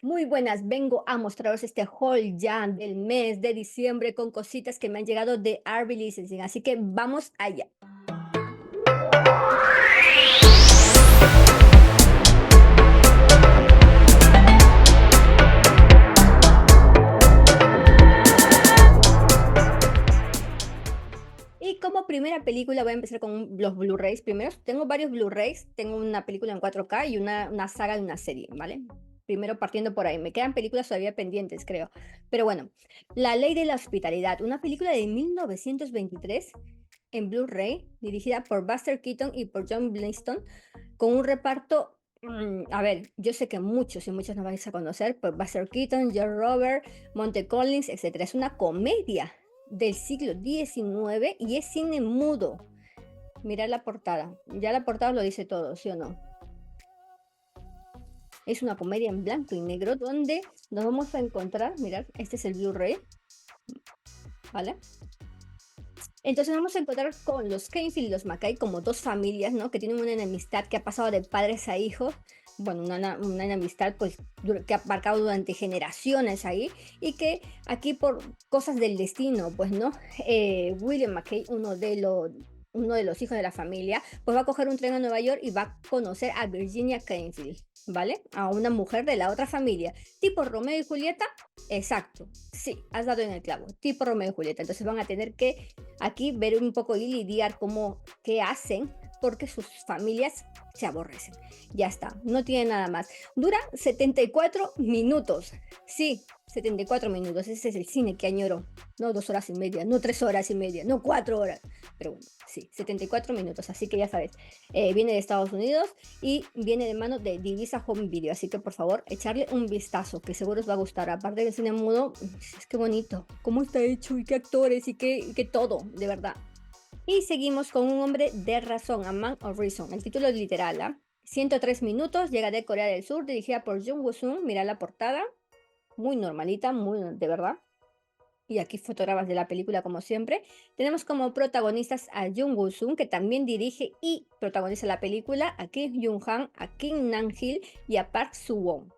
Muy buenas, vengo a mostraros este haul ya del mes de diciembre con cositas que me han llegado de RB Licensing, así que vamos allá. Y como primera película voy a empezar con los Blu-rays primero. Tengo varios Blu-rays, tengo una película en 4K y una saga de una serie, ¿vale? Primero partiendo por ahí, me quedan películas todavía pendientes, creo. Pero bueno, La Ley de la Hospitalidad, una película de 1923 en Blu-ray, dirigida por Buster Keaton y por John Bliston, con un reparto, a ver, yo sé que muchos y muchas no vais a conocer, por Buster Keaton, John Robert, Monte Collins, etcétera. Es una comedia del siglo XIX y es cine mudo. Mirad la portada. Ya la portada lo dice todo, ¿sí o no? Es una comedia en blanco y negro donde nos vamos a encontrar, mirad, este es el Blu-ray, ¿vale? Entonces vamos a encontrar con los Kenfield y los Mackay como dos familias, ¿no? Que tienen una enemistad que ha pasado de padres a hijos. Bueno, una enemistad pues que ha marcado durante generaciones ahí y que aquí por cosas del destino, pues, ¿no? William Mackay, uno de los hijos de la familia, pues va a coger un tren a Nueva York y va a conocer a Virginia Kenfield, ¿vale? A una mujer de la otra familia. Tipo Romeo y Julieta, exacto. Sí, has dado en el clavo. Tipo Romeo y Julieta. Entonces van a tener que aquí ver un poco y lidiar cómo, qué hacen, porque sus familias se aborrecen. Ya está, no tiene nada más. Dura 74 minutos. Sí, 74 minutos. Ese es el cine que añoro. No 2 horas y media, no 3 horas y media, no 4 horas. Pero bueno, sí, 74 minutos. Así que ya sabes, viene de Estados Unidos y viene de mano de Divisa Home Video. Así que por favor, echarle un vistazo, que seguro os va a gustar. Aparte del cine mudo, es que bonito. Cómo está hecho y qué actores y qué todo, de verdad. Y seguimos con Un hombre de razón, A Man of Reason. El título es literal, ¿ah? 103 minutos, llega de Corea del Sur, dirigida por Jung Woo-sung. Mira la portada, muy normalita, muy de verdad. Y aquí fotogramas de la película como siempre. Tenemos como protagonistas a Jung Woo-sung, que también dirige y protagoniza la película, a Kim Jung-han, a Kim Nam-gil y a Park Soo-won.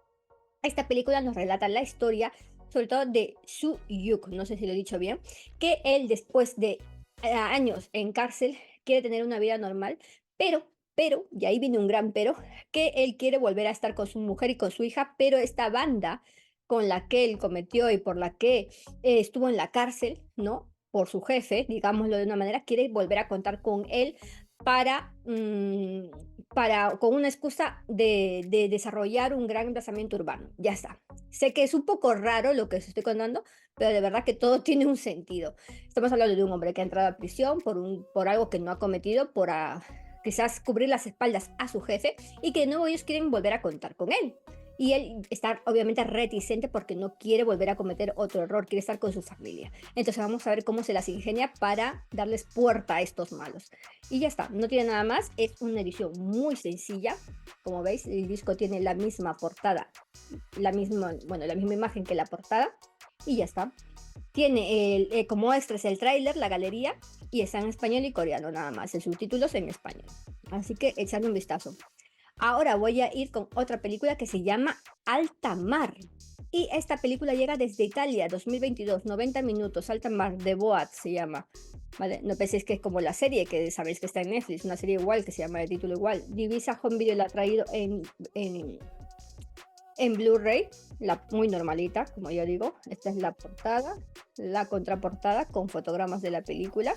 Esta película nos relata la historia, sobre todo de Soo Yuk, no sé si lo he dicho bien, que él después de años en cárcel quiere tener una vida normal, y ahí viene un gran pero, que él quiere volver a estar con su mujer y con su hija, pero esta banda con la que él cometió y por la que estuvo en la cárcel, ¿no? Por su jefe, digámoslo de una manera, quiere volver a contar con él para, con una excusa de desarrollar un gran emplazamiento urbano. Ya está. Sé que es un poco raro lo que os estoy contando, pero de verdad que todo tiene un sentido. Estamos hablando de un hombre que ha entrado a prisión por algo que no ha cometido, quizás cubrir las espaldas a su jefe, y que de nuevo ellos quieren volver a contar con él. Y él está obviamente reticente porque no quiere volver a cometer otro error, quiere estar con su familia. Entonces vamos a ver cómo se las ingenia para darles puerta a estos malos. Y ya está, no tiene nada más, es una edición muy sencilla. Como veis, el disco tiene la misma portada, bueno, la misma imagen que la portada, y ya está. Tiene como extras el tráiler, la galería, y está en español y coreano nada más, el subtítulos en español. Así que echadle un vistazo. Ahora voy a ir con otra película que se llama Alta Mar. Y esta película llega desde Italia, 2022, 90 minutos, Alta Mar, de Boat se llama. ¿Vale? No penséis que es como la serie, que sabéis que está en Netflix, una serie igual, que se llama de título igual. Divisa Home Video la ha traído en Blu-ray, muy normalita, como yo digo. Esta es la portada, la contraportada con fotogramas de la película,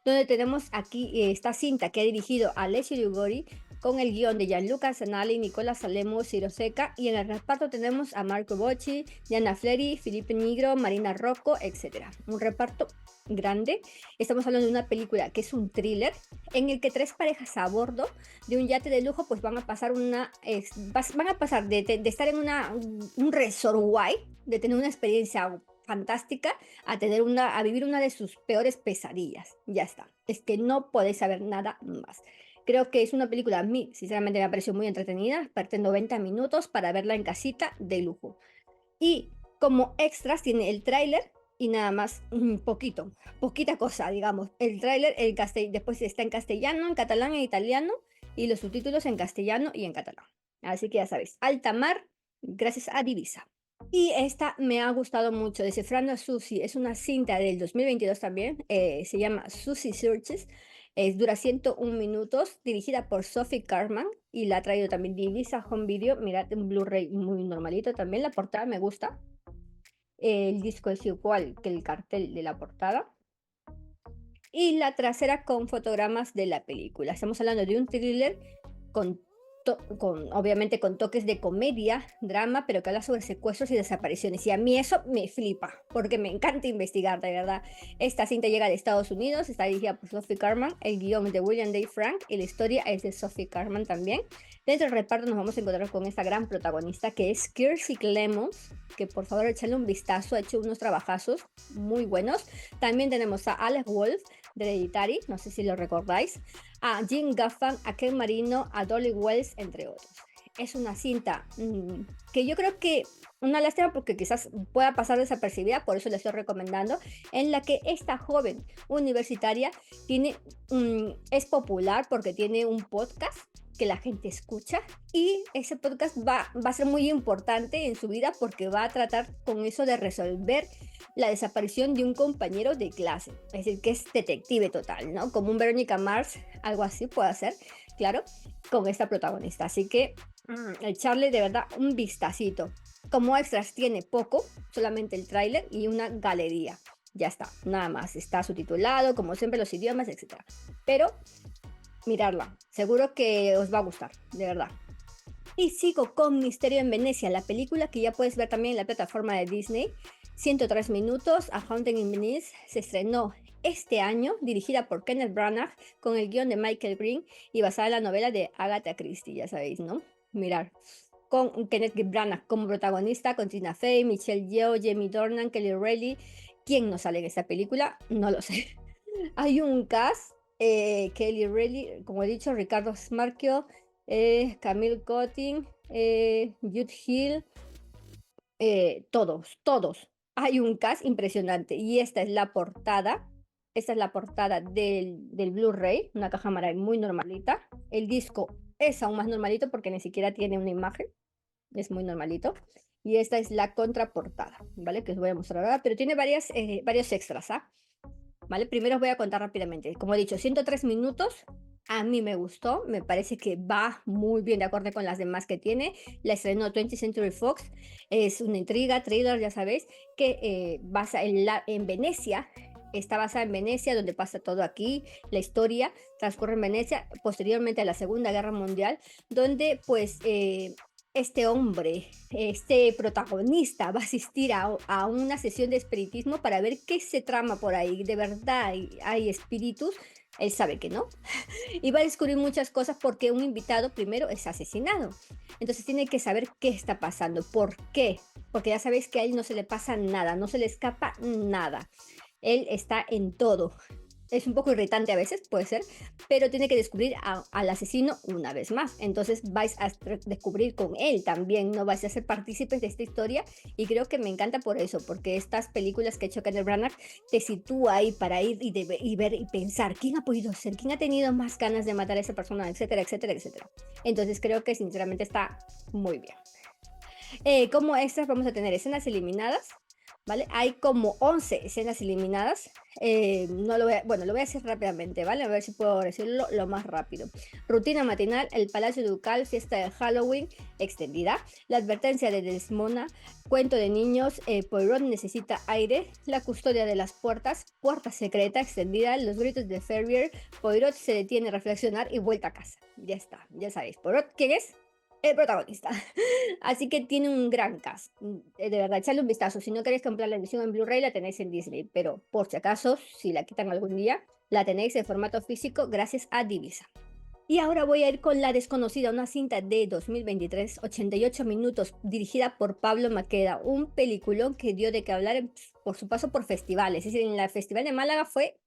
donde tenemos aquí esta cinta que ha dirigido Alessio Rigori con el guión de Gianluca Zanelli, Nicola Salemo, Ciro Seca, y en el reparto tenemos a Marco Bocci, Diana Fleri, Felipe Nigro, Marina Rocco, etc. Un reparto grande. Estamos hablando de una película que es un thriller en el que tres parejas a bordo de un yate de lujo pues van a pasar van a pasar de estar en un resort guay, de tener una experiencia fantástica, a vivir una de sus peores pesadillas. Ya está. Es que no podéis saber nada más. Creo que es una película, a mí sinceramente me ha parecido muy entretenida, parte 90 minutos para verla en casita de lujo. Y como extras tiene el tráiler y nada más, un poquita cosa, digamos. El tráiler, después está en castellano, en catalán, en italiano, y los subtítulos en castellano y en catalán. Así que ya sabéis, Alta Mar, gracias a Divisa. Y esta me ha gustado mucho, Descifrando a Susie, es una cinta del 2022 también, se llama Susie Searches, dura 101 minutos, dirigida por Sophie Carman y la ha traído también Divisa Home Video, mirad, un Blu-ray muy normalito también, la portada me gusta, el disco es igual que el cartel de la portada y la trasera con fotogramas de la película. Estamos hablando de un thriller con, obviamente con toques de comedia, drama, pero que habla sobre secuestros y desapariciones. Y a mí eso me flipa, porque me encanta investigar, de verdad. Esta cinta llega de Estados Unidos, está dirigida por Sophie Carman, el guión de William Day Frank y la historia es de Sophie Carman también. Dentro del reparto nos vamos a encontrar con esta gran protagonista que es Kiersey Clemons, que por favor echarle un vistazo, ha hecho unos trabajazos muy buenos. También tenemos a Alex Wolff de Hereditary, no sé si lo recordáis, a Jim Gaffigan, a Ken Marino, a Dolly Wells, entre otros. Es una cinta que yo creo que una lástima porque quizás pueda pasar desapercibida, por eso la estoy recomendando, en la que esta joven universitaria tiene, es popular porque tiene un podcast que la gente escucha y ese podcast va a ser muy importante en su vida porque va a tratar con eso de resolver la desaparición de un compañero de clase, es decir, que es detective total, ¿no? Como un Verónica Mars, algo así puede ser, claro, con esta protagonista. Así que echarle de verdad un vistacito. Como extras tiene poco, solamente el tráiler y una galería. Ya está, nada más. Está subtitulado, como siempre, los idiomas, etc. Pero mirarla, seguro que os va a gustar, de verdad. Y sigo con Misterio en Venecia, la película que ya puedes ver también en la plataforma de Disney. 103 minutos, A Haunting in Venice, se estrenó este año, dirigida por Kenneth Branagh, con el guión de Michael Green y basada en la novela de Agatha Christie, ya sabéis, ¿no? Mirar, con Kenneth Branagh como protagonista, con Tina Fey, Michelle Yeoh, Jamie Dornan, Kelly Reilly. ¿Quién no sale en esta película? No lo sé. Hay un cast, Kelly Reilly, como he dicho, Ricardo Smarchio, Camille Cottin, Jude Hill, todos. Hay un cast impresionante y esta es la portada. Esta es la portada del Blu-ray, una caja amarillo muy normalita. El disco es aún más normalito porque ni siquiera tiene una imagen, es muy normalito. Y esta es la contraportada, ¿vale? Que os voy a mostrar ahora, pero tiene varios extras, ¿ah? ¿Vale? Primero os voy a contar rápidamente. Como he dicho, 103 minutos. A mí me gustó, me parece que va muy bien de acuerdo con las demás que tiene. La estrenó 20th Century Fox. Es una intriga, thriller, ya sabéis, que basa en Venecia. Está basada en Venecia, donde pasa todo aquí. La historia transcurre en Venecia, posteriormente a la Segunda Guerra Mundial, donde pues este hombre, este protagonista, va a asistir a una sesión de espiritismo para ver qué se trama por ahí. De verdad hay espíritus. Él sabe que no. Y va a descubrir muchas cosas porque un invitado primero es asesinado. Entonces tiene que saber qué está pasando, por qué. Porque ya sabéis que a él no se le pasa nada, no se le escapa nada. Él está en todo. Es un poco irritante a veces, puede ser, pero tiene que descubrir al asesino una vez más. Entonces vais a descubrir con él también, no vais a ser partícipes de esta historia y creo que me encanta por eso, porque estas películas que ha hecho Kenneth Branagh te sitúa ahí para ir y ver y pensar quién ha podido ser, quién ha tenido más ganas de matar a esa persona, etcétera, etcétera, etcétera. Entonces creo que sinceramente está muy bien. Como extras vamos a tener escenas eliminadas, ¿vale? Hay como 11 escenas eliminadas. No lo voy a, bueno, lo voy a decir rápidamente, ¿vale? A ver si puedo decirlo lo más rápido. Rutina matinal, el Palacio Ducal, fiesta de Halloween extendida, la advertencia de Desmona, cuento de niños, Poirot necesita aire, la custodia de las puertas, puerta secreta extendida, los gritos de Ferrier, Poirot se detiene a reflexionar y vuelta a casa. Ya está, ya sabéis. Poirot, ¿quién es? El protagonista. Así que tiene un gran cast. De verdad, echarle un vistazo. Si no queréis comprar la edición en Blu-ray, la tenéis en Disney. Pero por si acaso, si la quitan algún día, la tenéis en formato físico gracias a Divisa. Y ahora voy a ir con La Desconocida, una cinta de 2023, 88 minutos, dirigida por Pablo Maqueda. Un peliculón que dio de qué hablar por su paso por festivales. Es decir, en el Festival de Málaga fue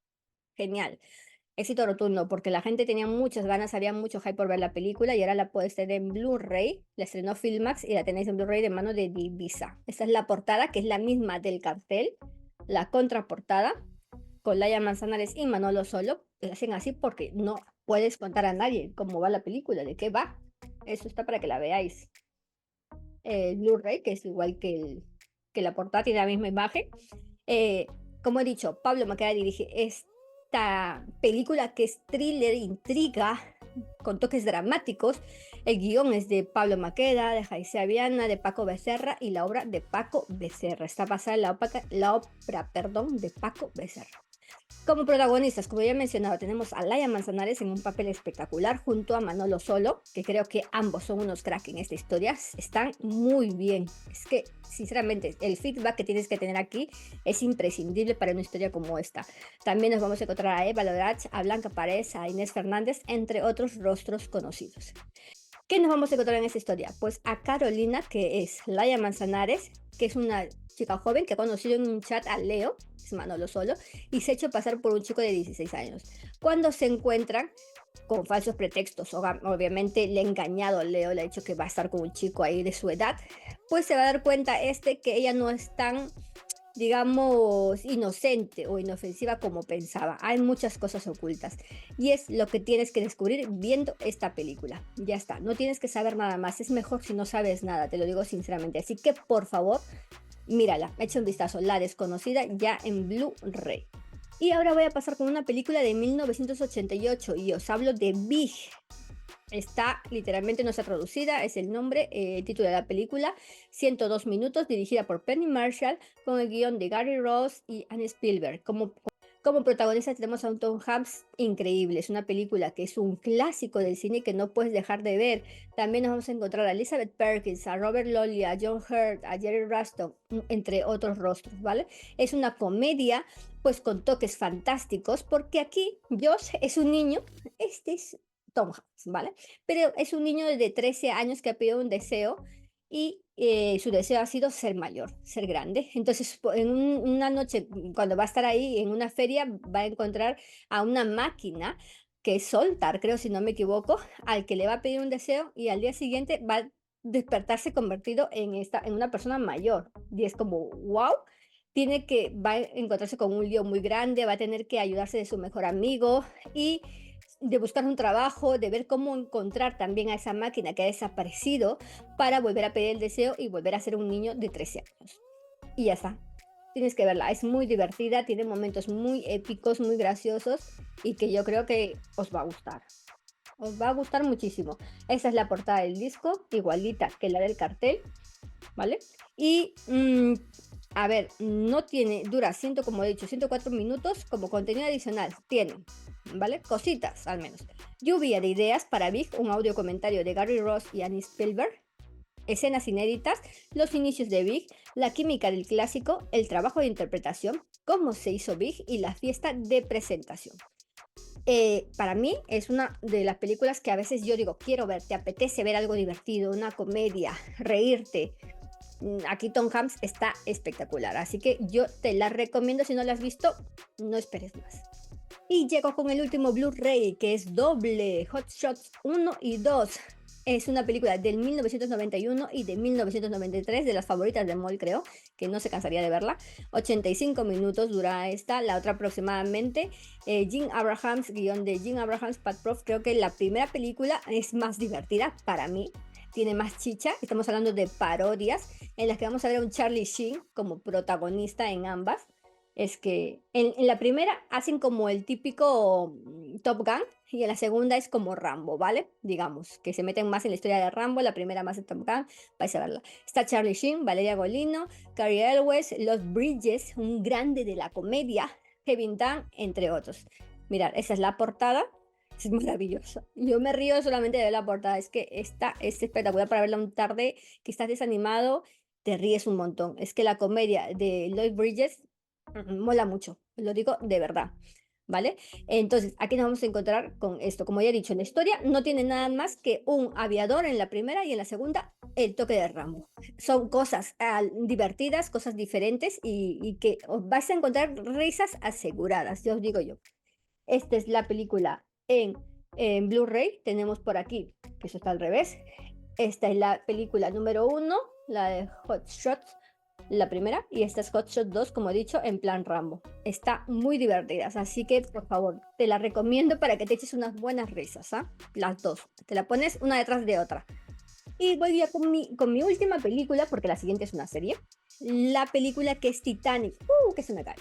genial. Éxito rotundo, porque la gente tenía muchas ganas, había mucho hype por ver la película y ahora la puedes tener en Blu-ray. La estrenó Filmax y la tenéis en Blu-ray de mano de Divisa. Esta es la portada, que es la misma del cartel. La contraportada, con Laia Manzanares y Manolo Solo. La hacen así porque no puedes contar a nadie cómo va la película, de qué va. Eso está para que la veáis. Blu-ray, que es igual que la portada, tiene la misma imagen. Eh, Como he dicho, Pablo Macaya dirige esta película que es thriller, intriga, con toques dramáticos. El guión es de Pablo Maqueda, de Jaicea Viana, de Paco Becerra y la obra de Paco Becerra. Está basada en la obra, perdón, de Paco Becerra. Como protagonistas, como ya he mencionado, tenemos a Laia Manzanares en un papel espectacular junto a Manolo Solo, que creo que ambos son unos cracks en esta historia. Están muy bien. Es que, sinceramente, el feedback que tienes que tener aquí es imprescindible para una historia como esta. También nos vamos a encontrar a Eva Lorach, a Blanca Paredes, a Inés Fernández, entre otros rostros conocidos. ¿Qué nos vamos a encontrar en esta historia? Pues a Carolina, que es Laia Manzanares, que es una chica joven que ha conocido en un chat a Leo, es Manolo Solo, y se ha hecho pasar por un chico de 16 años. Cuando se encuentran con falsos pretextos, obviamente le ha engañado a Leo, le ha dicho que va a estar con un chico ahí de su edad, pues se va a dar cuenta que ella no es tan, digamos, inocente o inofensiva como pensaba. Hay muchas cosas ocultas y es lo que tienes que descubrir viendo esta película. Ya está, no tienes que saber nada más, es mejor si no sabes nada, te lo digo sinceramente. Así que por favor, mírala, echa un vistazo, La Desconocida, ya en Blu-ray. Y ahora voy a pasar con una película de 1988 y os hablo de Big. Está literalmente, no está traducida, es el nombre, el título de la película, 102 minutos, dirigida por Penny Marshall, con el guión de Gary Ross y Anne Spielberg. Como protagonista tenemos a un Tom Hanks increíble, es una película que es un clásico del cine que no puedes dejar de ver. También nos vamos a encontrar a Elizabeth Perkins, a Robert Lolly, a John Hurt, a Jerry Ruston, entre otros rostros, ¿vale? Es una comedia pues con toques fantásticos porque aquí Josh es un niño, este es Tom Hanks, ¿vale? Pero es un niño de 13 años que ha pedido un deseo y su deseo ha sido ser mayor, ser grande. Entonces, una noche, cuando va a estar ahí en una feria, va a encontrar a una máquina que es Soltar, creo, si no me equivoco, al que le va a pedir un deseo y al día siguiente va a despertarse convertido en una persona mayor. Y es como, wow. Va a encontrarse con un lío muy grande, va a tener que ayudarse de su mejor amigo y de buscar un trabajo, de ver cómo encontrar también a esa máquina que ha desaparecido para volver a pedir el deseo y volver a ser un niño de 13 años. Y ya está. Tienes que verla, es muy divertida, tiene momentos muy épicos, muy graciosos y que yo creo que os va a gustar. Os va a gustar muchísimo. Esa es la portada del disco, igualita que la del cartel, ¿vale? Y a ver, no tiene, dura 100, como he dicho, 104 minutos como contenido adicional. Tiene, ¿vale? Cositas, al menos. Lluvia de ideas para Big, un audio comentario de Gary Ross y Annie Spielberg. Escenas inéditas, los inicios de Big, la química del clásico, el trabajo de interpretación, cómo se hizo Big y la fiesta de presentación. Para mí es una de las películas que a veces yo digo, quiero ver, te apetece ver algo divertido, una comedia, reírte. Aquí Tom Hanks está espectacular, así que yo te la recomiendo. Si no la has visto, no esperes más. Y llego con el último Blu-ray, que es doble, Hot Shots 1 y 2. Es una película del 1991 y de 1993, de las favoritas de Moll, creo, que no se cansaría de verla. 85 minutos dura esta, la otra aproximadamente. Jim Abrahams, guión de Jim Abrahams, Pat Proft. Creo que la primera película es más divertida para mí, tiene más chicha. Estamos hablando de parodias en las que vamos a ver a un Charlie Sheen como protagonista en ambas. Es que en la primera hacen como el típico Top Gun y en la segunda es como Rambo, ¿vale? Digamos, que se meten más en la historia de Rambo, la primera más en Top Gun, vais a verla. Está Charlie Sheen, Valeria Golino, Carrie Elwes, Los Bridges, un grande de la comedia, Kevin Dunn, entre otros. Mirad, esa es la portada, es maravilloso. Yo me río solamente de ver la portada, es que esta es espectacular para verla un tarde que estás desanimado, te ríes un montón. Es que la comedia de Lloyd Bridges mola mucho, lo digo de verdad, ¿vale? Entonces, aquí nos vamos a encontrar con esto. Como ya he dicho, la historia no tiene nada más que un aviador en la primera y en la segunda el toque de Rambo. Son cosas divertidas, cosas diferentes y que os vais a encontrar risas aseguradas, ya os digo yo. Esta es la película en Blu-ray, tenemos por aquí, que eso está al revés. Esta es la película número 1, la de Hot Shots, la primera, y esta es Hot Shot 2, como he dicho, en plan Rambo. Está muy divertida, así que por favor, te la recomiendo para que te eches unas buenas risas, ¿ah? Las dos. Te la pones una detrás de otra. Y voy ya con mi última película, porque la siguiente es una serie. La película que es Titanic, que se me cae,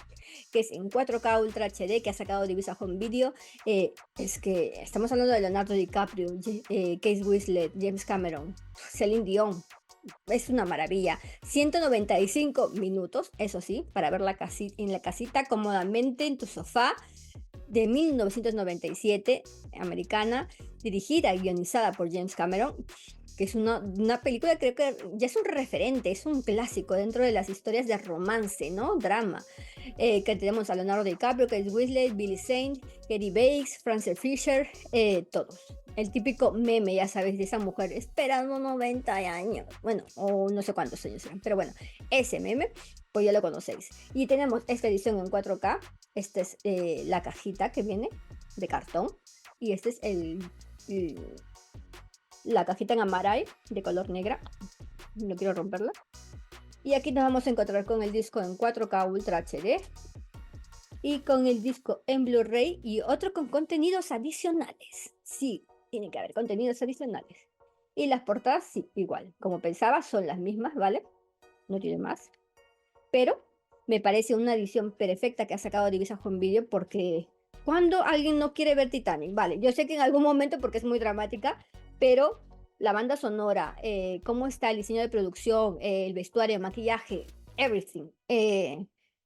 que es en 4K Ultra HD, que ha sacado Divisa Home Video. Es que estamos hablando de Leonardo DiCaprio, Kate Winslet, James Cameron, Celine Dion. Es una maravilla. 195 minutos, eso sí, para verla en la casita cómodamente en tu sofá, de 1997, americana, dirigida y guionizada por James Cameron, que es una película, creo que ya es un referente, es un clásico dentro de las historias de romance, ¿no? Drama. Que tenemos a Leonardo DiCaprio, Kate Winslet, Billy Zane, Katie Bates, Frances Fisher, todos. El típico meme, ya sabes, de esa mujer esperando 90 años. Bueno, o no sé cuántos años sean, pero bueno, ese meme, pues ya lo conocéis. Y tenemos esta edición en 4K. Esta es la cajita que viene de cartón. Y este es la cajita en amaray de color negra. No quiero romperla. Y aquí nos vamos a encontrar con el disco en 4K Ultra HD y con el disco en Blu-ray y otro con contenidos adicionales. Sí, tiene que haber contenidos adicionales. Y las portadas, sí, igual. Como pensaba, son las mismas, ¿vale? No tiene más. Pero me parece una edición perfecta que ha sacado Divisa Home Video, porque cuando alguien no quiere ver Titanic, vale, yo sé que en algún momento, porque es muy dramática, pero la banda sonora, cómo está el diseño de producción, el vestuario, el maquillaje, everything.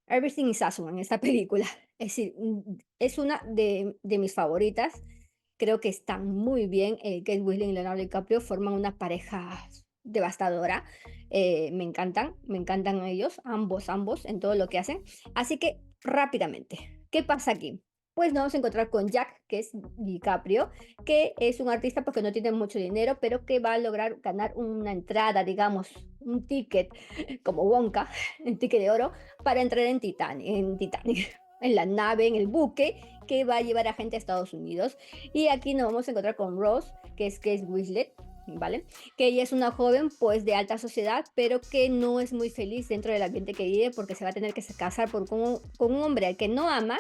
Everything is awesome en esta película. Es decir, es una de mis favoritas. Creo que están muy bien. Kate Winslet y Leonardo DiCaprio forman una pareja devastadora. Me encantan ellos, ambos, en todo lo que hacen. Así que, rápidamente, ¿qué pasa aquí? Pues nos vamos a encontrar con Jack, que es DiCaprio, que es un artista porque no tiene mucho dinero, pero que va a lograr ganar una entrada, digamos, un ticket, como Wonka, un ticket de oro, para entrar en Titanic, en la nave, en el buque, que va a llevar a gente a Estados Unidos. Y aquí nos vamos a encontrar con Rose, que es Kate Winslet, ¿vale? Que ella es una joven pues de alta sociedad, pero que no es muy feliz dentro del ambiente que vive, porque se va a tener que casar con un hombre al que no ama,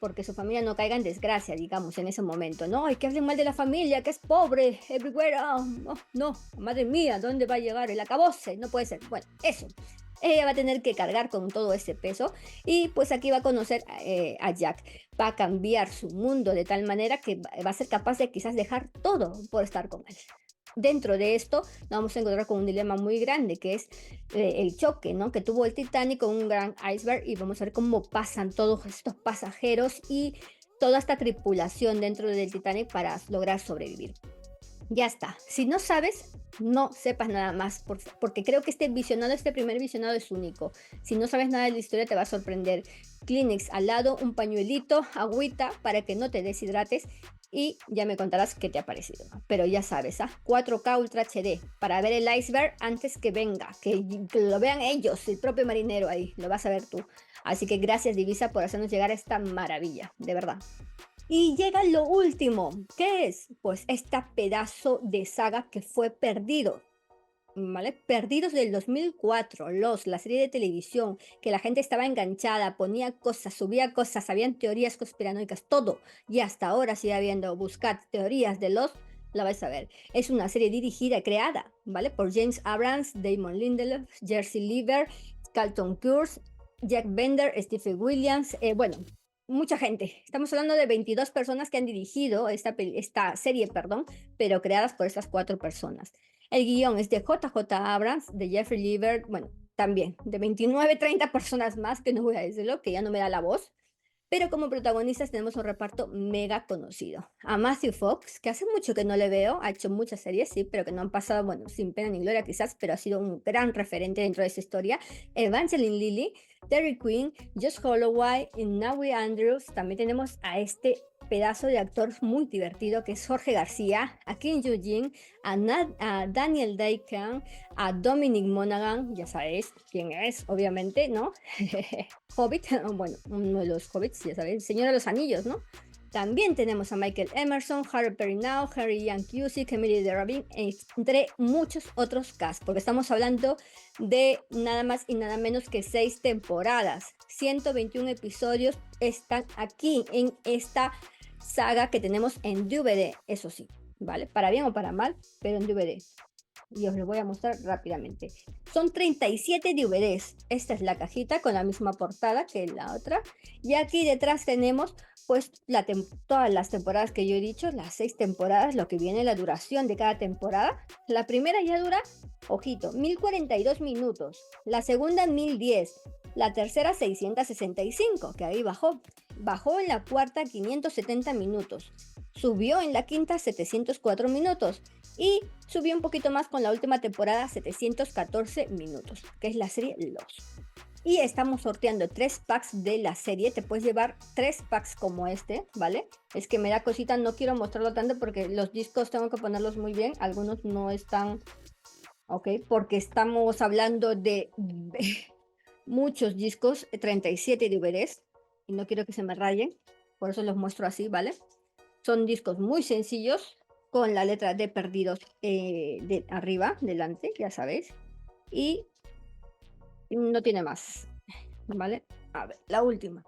porque su familia no caiga en desgracia, digamos, en ese momento, ¿no? Hay que hablar mal de la familia, que es pobre, everywhere, no, no, madre mía, ¿dónde va a llegar el acabose? No puede ser. Bueno, eso. Ella va a tener que cargar con todo ese peso y pues aquí va a conocer a Jack. Va a cambiar su mundo de tal manera que va a ser capaz de quizás dejar todo por estar con él. Dentro de esto nos vamos a encontrar con un dilema muy grande, que es el choque, ¿no?, que tuvo el Titanic con un gran iceberg, y vamos a ver cómo pasan todos estos pasajeros y toda esta tripulación dentro del Titanic para lograr sobrevivir. Ya está. Si no sabes, no sepas nada más, porque creo que este primer visionado es único. Si no sabes nada de la historia, te va a sorprender. Kleenex al lado, un pañuelito, agüita para que no te deshidrates, y ya me contarás qué te ha parecido. Pero ya sabes, 4K Ultra HD, para ver el iceberg antes que venga, que lo vean ellos, el propio marinero ahí, lo vas a ver tú. Así que gracias, Divisa, por hacernos llegar a esta maravilla, de verdad. Y llega lo último, ¿qué es? Pues este pedazo de saga que fue Perdido, ¿vale? Perdidos del 2004, la serie de televisión, que la gente estaba enganchada, ponía cosas, subía cosas, habían teorías conspiranoicas, todo. Y hasta ahora sigue habiendo, buscad teorías de la vais a ver. Es una serie dirigida y creada, ¿vale? Por James Abrams, Damon Lindelof, Jersey Lever, Carlton Cuse, Jack Bender, Stephen Williams, bueno, mucha gente. Estamos hablando de 22 personas que han dirigido esta serie, perdón, pero creadas por estas 4 personas. El guión es de JJ Abrams, de Jeffrey Lieber, bueno, también de 29, 30 personas más, que no voy a decirlo, que ya no me da la voz. Pero como protagonistas tenemos un reparto mega conocido. A Matthew Fox, que hace mucho que no le veo, ha hecho muchas series, sí, pero que no han pasado, bueno, sin pena ni gloria quizás, pero ha sido un gran referente dentro de esa historia. Evangeline Lilly, Terry Quinn, Josh Holloway y Nawi Andrews. También tenemos a este pedazo de actor muy divertido que es Jorge García, a Kim Yoo-jin, a Daniel Day-Kang, a Dominic Monaghan, ya sabéis quién es, obviamente, ¿no? Hobbit, bueno, uno de los hobbits, ya sabéis, Señor de los Anillos, ¿no? También tenemos a Michael Emerson, Harry Perrineau, Harry Ian Cusick, Emily de Rabin, entre muchos otros cast, porque estamos hablando de nada más y nada menos que 6 temporadas. 121 episodios están aquí en esta saga que tenemos en DVD, eso sí. ¿vale? Para bien o para mal, pero en DVD. Y os lo voy a mostrar rápidamente. Son 37 DVDs. Esta es la cajita con la misma portada que la otra. Y aquí detrás tenemos pues todas las temporadas que yo he dicho, las 6 temporadas, lo que viene, la duración de cada temporada. La primera ya dura, ojito, 1042 minutos. La segunda 1010. La tercera 665, que ahí bajó. Bajó en la cuarta 570 minutos. Subió en la quinta 704 minutos. Y subió un poquito más con la última temporada, 714 minutos, que es la serie Lost. Y estamos sorteando 3 packs de la serie. Te puedes llevar 3 packs como este, ¿vale? Es que me da cosita, no quiero mostrarlo tanto porque los discos tengo que ponerlos muy bien. Algunos no están, ok, porque estamos hablando de muchos discos, 37 DVDs. Y no quiero que se me rayen, por eso los muestro así, ¿vale? Son discos muy sencillos, con la letra de Perdidos de arriba, delante, ya sabéis. Y no tiene más, ¿vale? A ver, la última,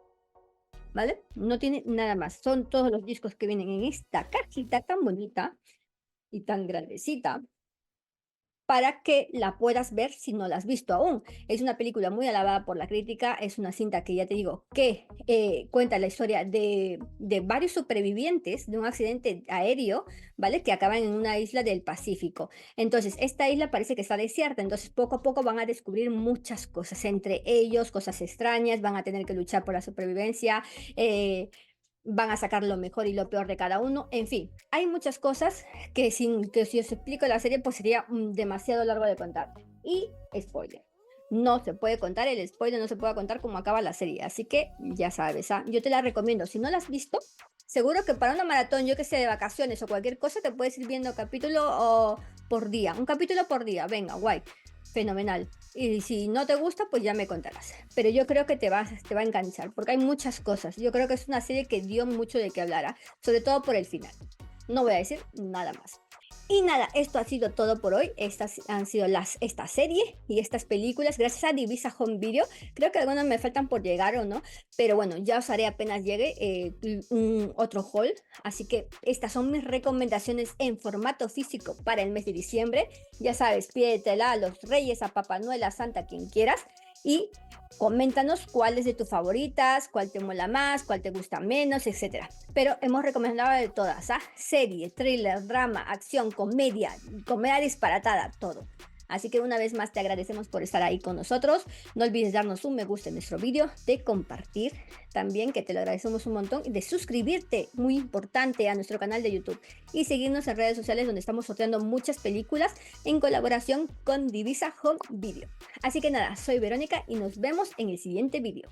¿vale? No tiene nada más. Son todos los discos que vienen en esta cajita tan bonita y tan grandecita, para que la puedas ver si no la has visto aún. Es una película muy alabada por la crítica, es una cinta que ya te digo que cuenta la historia de varios supervivientes de un accidente aéreo, ¿vale? Que acaban en una isla del Pacífico. Entonces, esta isla parece que está desierta, entonces poco a poco van a descubrir muchas cosas, entre ellos cosas extrañas, van a tener que luchar por la supervivencia, van a sacar lo mejor y lo peor de cada uno. En fin, hay muchas cosas que si os explico la serie, pues sería demasiado largo de contar. Y spoiler. No se puede contar el spoiler, no se puede contar cómo acaba la serie. Así que ya sabes, ¿ah? Yo te la recomiendo. Si no la has visto, seguro que para una maratón, yo que sé, de vacaciones o cualquier cosa, te puedes ir viendo por día. Un capítulo por día. Venga, guay. Fenomenal. Y si no te gusta, pues ya me contarás. Pero yo creo que te va a enganchar, porque hay muchas cosas. Yo creo que es una serie que dio mucho de qué hablar, ¿ah? Sobre todo por el final. No voy a decir nada más. Y nada, esto ha sido todo por hoy. Estas han sido esta serie y estas películas, gracias a Divisa Home Video. Creo que algunas me faltan por llegar o no, pero bueno, ya os haré apenas llegue un otro haul. Así que estas son mis recomendaciones en formato físico para el mes de diciembre. Ya sabes, pídetela a los Reyes, a Papá Noel, a Santa, quien quieras. Y coméntanos cuál es de tus favoritas, cuál te mola más, cuál te gusta menos, etcétera. Pero hemos recomendado de todas, ¿ah? Serie, thriller, drama, acción, comedia disparatada, todo. Así que una vez más te agradecemos por estar ahí con nosotros. No olvides darnos un me gusta en nuestro vídeo, de compartir también, que te lo agradecemos un montón, y de suscribirte, muy importante, a nuestro canal de YouTube. Y seguirnos en redes sociales, donde estamos sorteando muchas películas en colaboración con Divisa Home Video. Así que nada, soy Verónica y nos vemos en el siguiente vídeo.